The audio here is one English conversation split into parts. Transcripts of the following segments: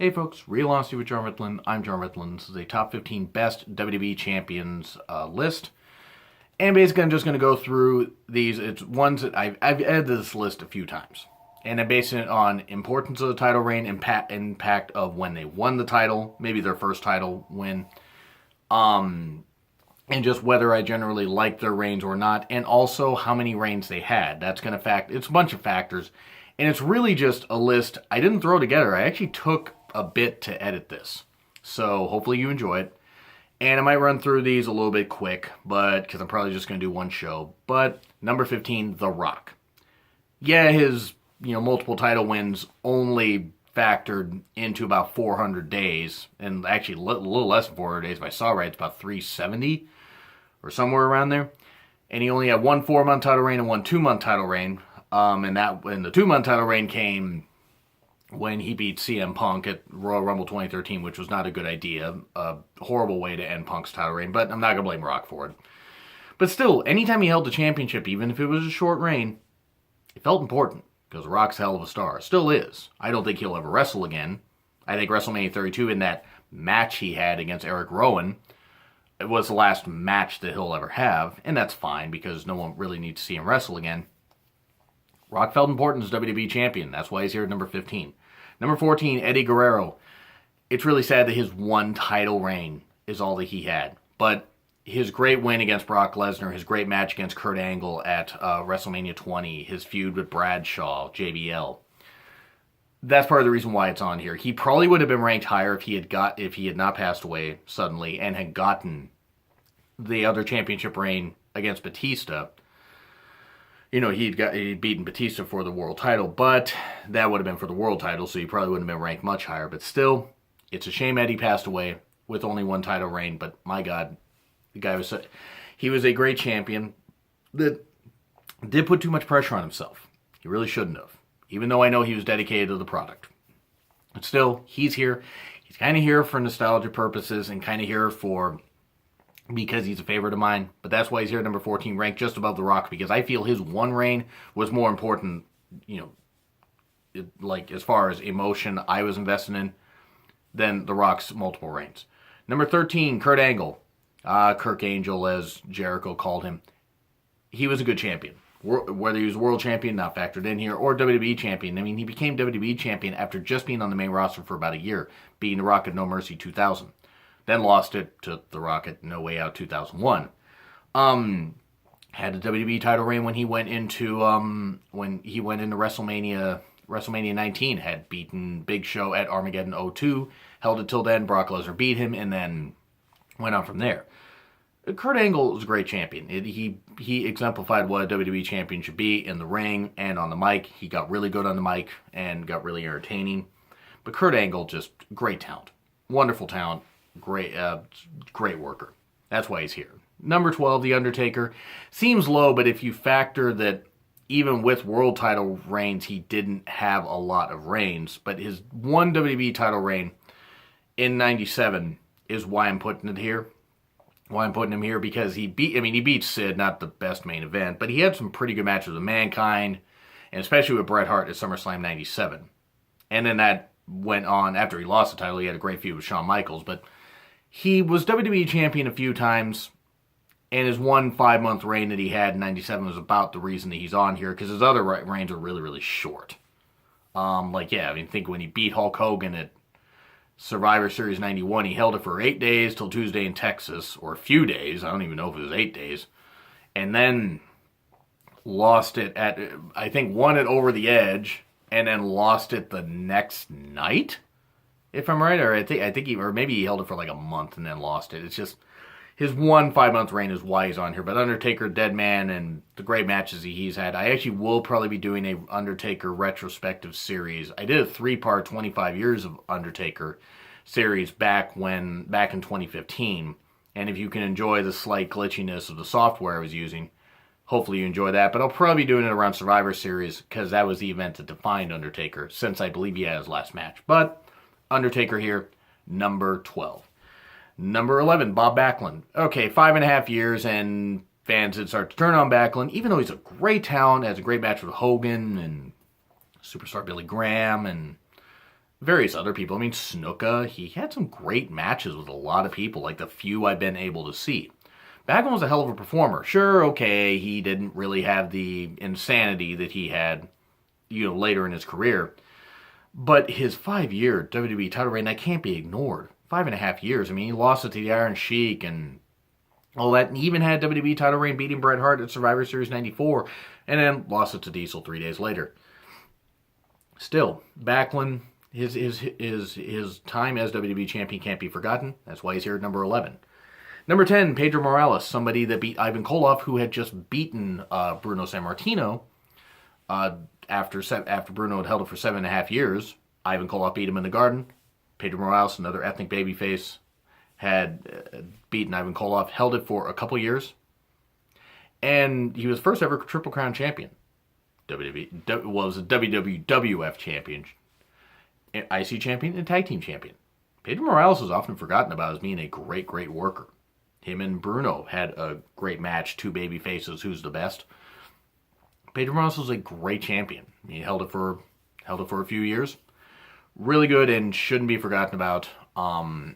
Hey folks, Real Honesty with John Ritlin. I'm John Ritlin. This is a top 15 best WWE champions list. And basically I'm just going to go through these. It's ones that I've edited this list a few times. And I'm basing it on importance of the title reign, impact of when they won the title, maybe their first title win, and just whether I generally like their reigns or not, and also how many reigns they had. That's going to it's a bunch of factors. And it's really just a list I didn't throw together. I actually took a bit to edit this. So hopefully you enjoy it. And I might run through these a little bit quick, but because I'm probably just going to do one show. But number 15, The Rock. Yeah, his multiple title wins only factored into about 400 days, and actually a little less than 400 days. If I saw right, it's about 370 or somewhere around there. And he only had one 4-month title reign and one 2-month title reign. And the 2-month title reign came when he beat CM Punk at Royal Rumble 2013, which was not a good idea. A horrible way to end Punk's title reign, but I'm not going to blame Rock for it. But still, anytime he held the championship, even if it was a short reign, it felt important, because Rock's a hell of a star. Still is. I don't think he'll ever wrestle again. I think WrestleMania 32, in that match he had against Eric Rowan, it was the last match that he'll ever have, and that's fine, because no one really needs to see him wrestle again. Rock felt important as WWE Champion. That's why he's here at number 15. Number 14, Eddie Guerrero. It's really sad that his one title reign is all that he had. But his great win against Brock Lesnar, his great match against Kurt Angle at WrestleMania 20, his feud with Bradshaw, JBL. That's part of the reason why it's on here. He probably would have been ranked higher if he had not passed away suddenly and had gotten the other championship reign against Batista. He'd beaten Batista for the world title, but that would have been for the world title, so he probably wouldn't have been ranked much higher. But still, it's a shame Eddie passed away with only one title reign, but my God, the guy he was a great champion that did put too much pressure on himself. He really shouldn't have, even though I know he was dedicated to the product. But still, he's here. He's kind of here for nostalgia purposes and kind of here because he's a favorite of mine, but that's why he's here at number 14, ranked just above The Rock, because I feel his one reign was more important, as far as emotion I was invested in, than The Rock's multiple reigns. Number 13, Kurt Angle. Kirk Angel, as Jericho called him. He was a good champion. Whether he was world champion, not factored in here, or WWE champion. I mean, he became WWE champion after just being on the main roster for about a year, beating The Rock at No Mercy 2000. Then lost it to The Rock at No Way Out 2001. Had a WWE title reign when he went into WrestleMania 19. Had beaten Big Show at Armageddon 02. Held it till then. Brock Lesnar beat him, and then went on from there. Kurt Angle was a great champion. He exemplified what a WWE champion should be in the ring and on the mic. He got really good on the mic and got really entertaining. But Kurt Angle, just great talent, wonderful talent. Great worker. That's why he's here. Number 12, The Undertaker. Seems low, but if you factor that even with world title reigns, he didn't have a lot of reigns. But his one WWE title reign in 97 is why I'm putting it here. Why I'm putting him here, because he beat Sid, not the best main event, but he had some pretty good matches with Mankind, and especially with Bret Hart at SummerSlam 97. And then that went on, after he lost the title, he had a great feud with Shawn Michaels, but he was WWE champion a few times, and his one 5-month reign that he had in 97 was about the reason that he's on here, because his other reigns are really, really short. Think when he beat Hulk Hogan at Survivor Series 91, he held it for 8 days till Tuesday in Texas, or a few days, I don't even know if it was 8 days, and then lost it won it over the edge, and then lost it the next night, if I'm right, or maybe he held it for like a month and then lost it. It's just his one 5-month reign is why he's on here. But Undertaker, Deadman, and the great matches he's had. I actually will probably be doing a Undertaker retrospective series. I did a 3-part 25 years of Undertaker series back in 2015. And if you can enjoy the slight glitchiness of the software I was using, hopefully you enjoy that. But I'll probably be doing it around Survivor Series, because that was the event that defined Undertaker, since I believe he had his last match. But Undertaker here, number 12. Number 11, Bob Backlund. Okay, 5.5 years, and fans had started to turn on Backlund, even though he's a great talent, has a great match with Hogan and Superstar Billy Graham, and various other people. I mean, Snuka, he had some great matches with a lot of people, like the few I've been able to see. Backlund was a hell of a performer. Sure, okay, he didn't really have the insanity that he had, later in his career. But his 5-year WWE title reign, that can't be ignored. 5.5 years. I mean, he lost it to the Iron Sheik and all that. And he even had WWE title reign beating Bret Hart at Survivor Series 94. And then lost it to Diesel 3 days later. Still, Backlund, his time as WWE champion can't be forgotten. That's why he's here at number 11. Number 10, Pedro Morales, somebody that beat Ivan Koloff, who had just beaten Bruno Sammartino after Bruno had held it for 7.5 years. Ivan Koloff beat him in the Garden. Pedro Morales, another ethnic babyface, had beaten Ivan Koloff, held it for a couple years. And he was first ever Triple Crown champion. Was a WWF champion, IC champion, and tag team champion. Pedro Morales is often forgotten about as being a great, great worker. Him and Bruno had a great match, two baby faces, who's the best. Pedro Morales was a great champion. He held it for a few years. Really good and shouldn't be forgotten about. I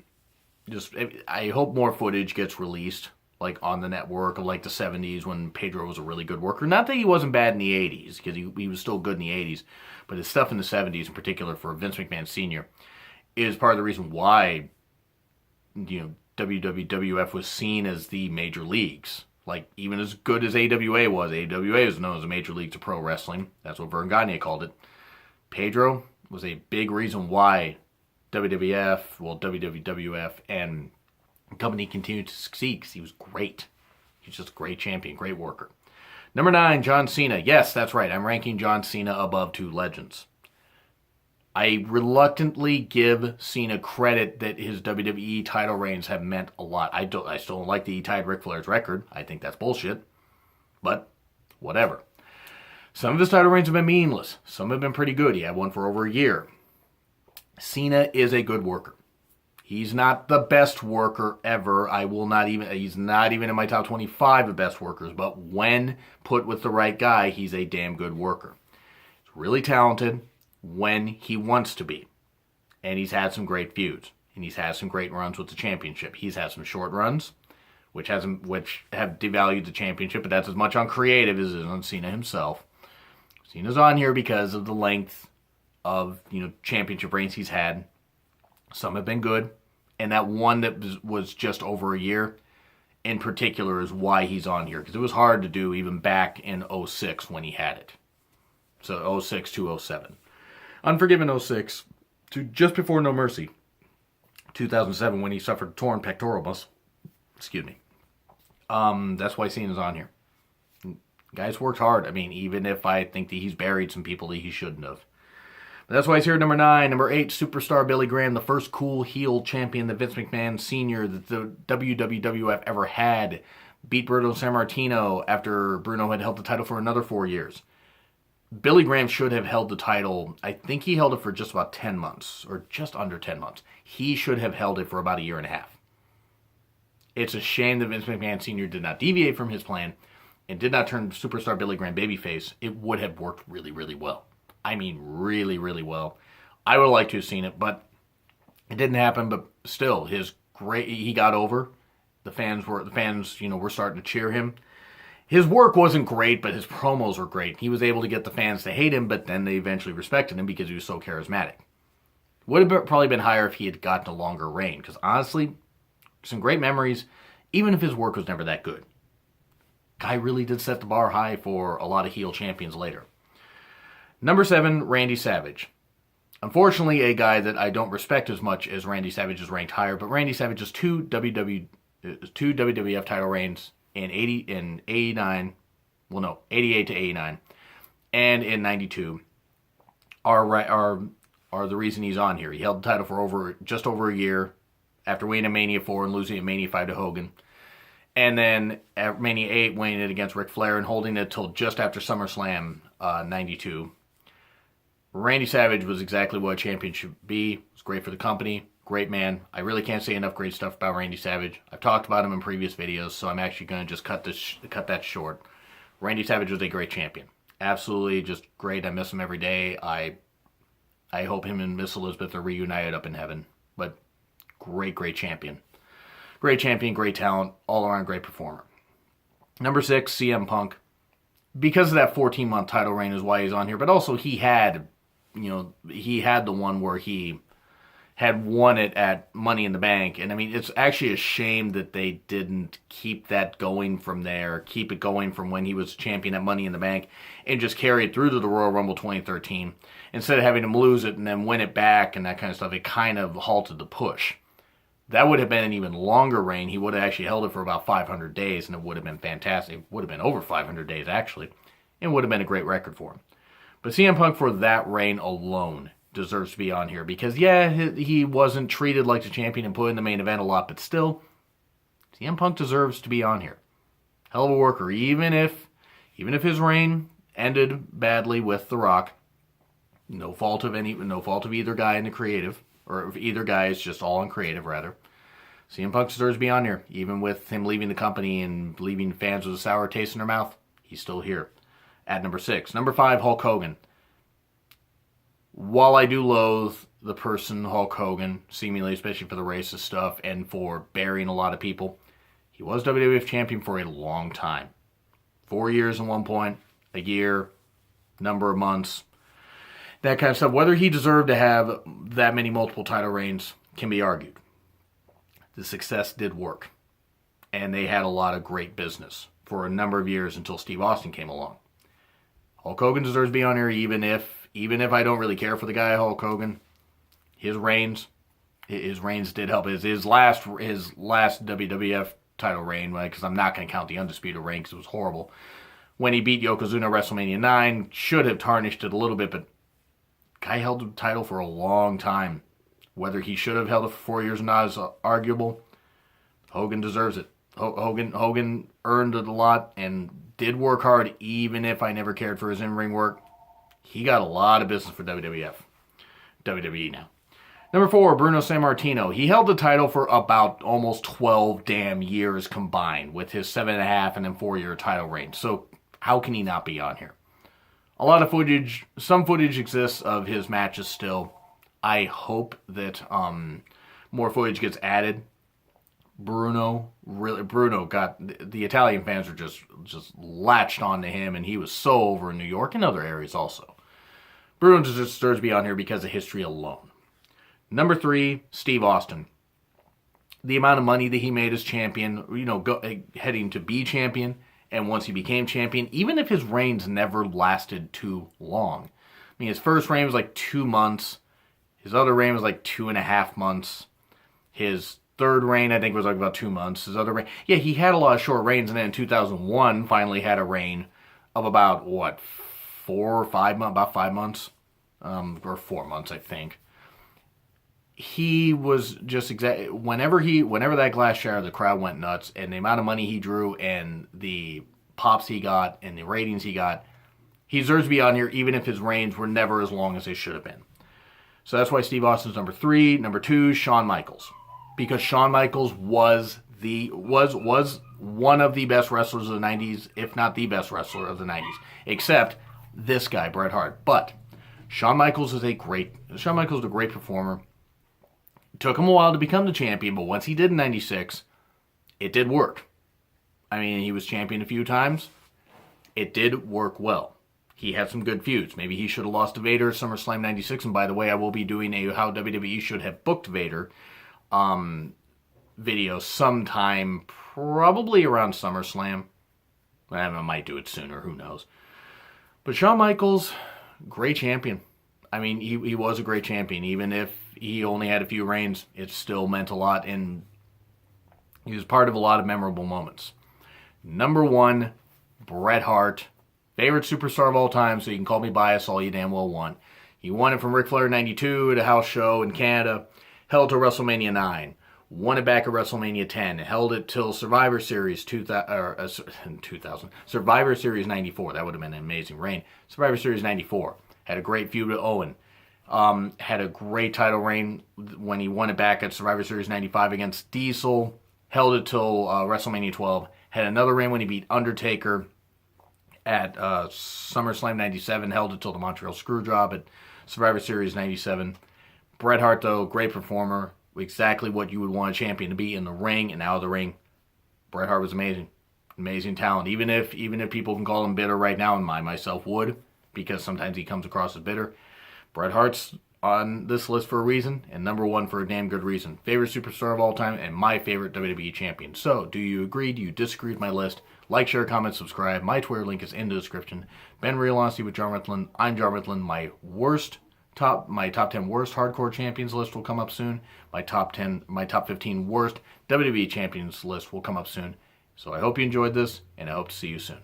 hope more footage gets released, like on the network of like the 70s when Pedro was a really good worker. Not that he wasn't bad in the 80s, because he was still good in the 80s, but his stuff in the 70s, in particular for Vince McMahon Sr., is part of the reason why, WWF was seen as the major leagues. Like, even as good as AWA was known as the major leagues of pro wrestling. That's what Vern Gagne called it. Pedro was a big reason why WWF and the company continued to succeed, because he was great. He's just a great champion, great worker. Number 9, John Cena. Yes, that's right. I'm ranking John Cena above two legends. I reluctantly give Cena credit that his WWE title reigns have meant a lot. I still don't like that he tied Ric Flair's record. I think that's bullshit. But, whatever. Some of his title reigns have been meaningless. Some have been pretty good. He had one for over a year. Cena is a good worker. He's not the best worker ever. He's not even in my top 25 of best workers. But when put with the right guy, he's a damn good worker. He's really talented when he wants to be. And he's had some great feuds. And he's had some great runs with the championship. He's had some short runs, which have devalued the championship, but that's as much on creative as it is on Cena himself. Cena's on here because of the length of championship reigns he's had. Some have been good. And that one that was just over a year in particular is why he's on here. Because it was hard to do even back in 06 when he had it. So 06 to 07. Unforgiven 06 to just before No Mercy, 2007, when he suffered a torn pectoral muscle. Excuse me. That's why Cena's on here. Guy's worked hard. I mean, even if I think that he's buried some people that he shouldn't have. But that's why he's here at number 9. Number 8, Superstar Billy Graham, the first cool heel champion that Vince McMahon Sr., that the WWF ever had, beat Bruno Sammartino after Bruno had held the title for another 4 years. Billy Graham should have held the title. I think he held it for just about 10 months, or just under 10 months. He should have held it for about 1.5 years. It's a shame that Vince McMahon Sr. did not deviate from his plan and did not turn Superstar Billy Graham babyface. It would have worked really, really well. I mean, really, really well. I would have liked to have seen it, but it didn't happen. But still, he got over. The fans were starting to cheer him. His work wasn't great, but his promos were great. He was able to get the fans to hate him, but then they eventually respected him because he was so charismatic. Would have probably been higher if he had gotten a longer reign, because honestly, some great memories, even if his work was never that good. Guy really did set the bar high for a lot of heel champions later. Number 7, Randy Savage. Unfortunately, a guy that I don't respect as much as Randy Savage is ranked higher, but Randy Savage's two WWF title reigns in 88 to 89, and in 92 are the reason he's on here. He held the title for just over a year after winning at Mania 4 and losing at Mania 5 to Hogan. And then at Mania 8, winning it against Ric Flair and holding it till just after SummerSlam 92. Randy Savage was exactly what a champion should be. It was great for the company. Great man. I really can't say enough great stuff about Randy Savage. I've talked about him in previous videos, so I'm actually going to just cut that short. Randy Savage was a great champion. Absolutely just great. I miss him every day. I hope him and Miss Elizabeth are reunited up in heaven. But great champion. Great champion, great talent, all around great performer. Number 6, CM Punk. Because of that 14-month title reign is why he's on here, but also he had the one where he had won it at Money in the Bank. And I mean, it's actually a shame that they didn't keep that going from there, keep it going from when he was champion at Money in the Bank, and just carry it through to the Royal Rumble 2013. Instead of having him lose it and then win it back and that kind of stuff, it kind of halted the push. That would have been an even longer reign. He would have actually held it for about 500 days, and it would have been fantastic. It would have been over 500 days, actually, and would have been a great record for him. But CM Punk, for that reign alone, deserves to be on here because, yeah, he wasn't treated like the champion and put in the main event a lot, but still, CM Punk deserves to be on here. Hell of a worker, even if his reign ended badly with The Rock. No fault of either guy in the creative. Or if either guy is just all on creative, rather. CM Punk deserves to be on here. Even with him leaving the company and leaving fans with a sour taste in their mouth, he's still here. At number 6. Number 5, Hulk Hogan. While I do loathe the person Hulk Hogan, seemingly, especially for the racist stuff and for burying a lot of people, he was WWF champion for a long time. 4 years at one point, a year, number of months. That kind of stuff. Whether he deserved to have that many multiple title reigns can be argued. The success did work. And they had a lot of great business for a number of years until Steve Austin came along. Hulk Hogan deserves to be on here even if I don't really care for the guy Hulk Hogan. His reigns did help. His last WWF title reign, because I'm not going to count the Undisputed reign because it was horrible. When he beat Yokozuna at WrestleMania 9, should have tarnished it a little bit, but guy held the title for a long time. Whether he should have held it for 4 years or not is arguable. Hogan deserves it. Hogan earned it a lot and did work hard, even if I never cared for his in-ring work. He got a lot of business for WWE now. Number 4, Bruno Sammartino. He held the title for about almost 12 damn years combined with his 7.5 and then 4-year title reign. So how can he not be on here? A lot of footage, some footage exists of his matches still. I hope that more footage gets added. Bruno got, the Italian fans were just latched onto him, and he was so over in New York and other areas also. Bruno deserves to be on here because of history alone. Number 3, Steve Austin. The amount of money that he made as champion, heading to be champion, and once he became champion, even if his reigns never lasted too long. I mean, his first reign was like 2 months. His other reign was like 2.5 months. His third reign, I think, was like about 2 months. His other reign, yeah, he had a lot of short reigns, and then in 2001, finally had a reign of about, 4 or 5 months? About 5 months. Or 4 months, I think. He was just whenever that glass shattered, the crowd went nuts, and the amount of money he drew and the pops he got and the ratings he got, he deserves to be on here even if his reigns were never as long as they should have been. So that's why Steve Austin's number 3. Number 2, Shawn Michaels. Because Shawn Michaels was one of the best wrestlers of the 90s, if not the best wrestler of the 90s. Except this guy, Bret Hart. But Shawn Michaels is a great performer. It took him a while to become the champion, but once he did in 96, it did work. I mean, he was champion a few times. It did work well. He had some good feuds. Maybe he should have lost to Vader at SummerSlam 96. And by the way, I will be doing a How WWE Should Have Booked Vader video sometime, probably around SummerSlam. I might do it sooner, who knows. But Shawn Michaels, great champion. I mean, he was a great champion. Even if he only had a few reigns, it still meant a lot, and he was part of a lot of memorable moments. Number 1, Bret Hart. Favorite superstar of all time, so you can call me biased all you damn well want. He won it from Ric Flair in 92 at a house show in Canada, held till WrestleMania 9, won it back at WrestleMania 10, held it till Survivor Series 2000, Survivor Series 94. That would have been an amazing reign. Survivor Series 94. Had a great feud with Owen. Had a great title reign when he won it back at Survivor Series 95 against Diesel. Held it till WrestleMania 12. Had another reign when he beat Undertaker at SummerSlam 97. Held it till the Montreal Screwjob at Survivor Series 97. Bret Hart, though, great performer. Exactly what you would want a champion to be in the ring and out of the ring. Bret Hart was amazing. Amazing talent. Even if people can call him bitter right now, and I myself would, because sometimes he comes across as bitter. Bret Hart's on this list for a reason, and number one for a damn good reason. Favorite superstar of all time, and my favorite WWE champion. So, do you agree? Do you disagree with my list? Like, share, comment, subscribe. My Twitter link is in the description. Ben Real Honesty with Jar Mifflin. I'm Jar Mifflin. My top 10 worst hardcore champions list will come up soon. My top 15 worst WWE champions list will come up soon. So I hope you enjoyed this, and I hope to see you soon.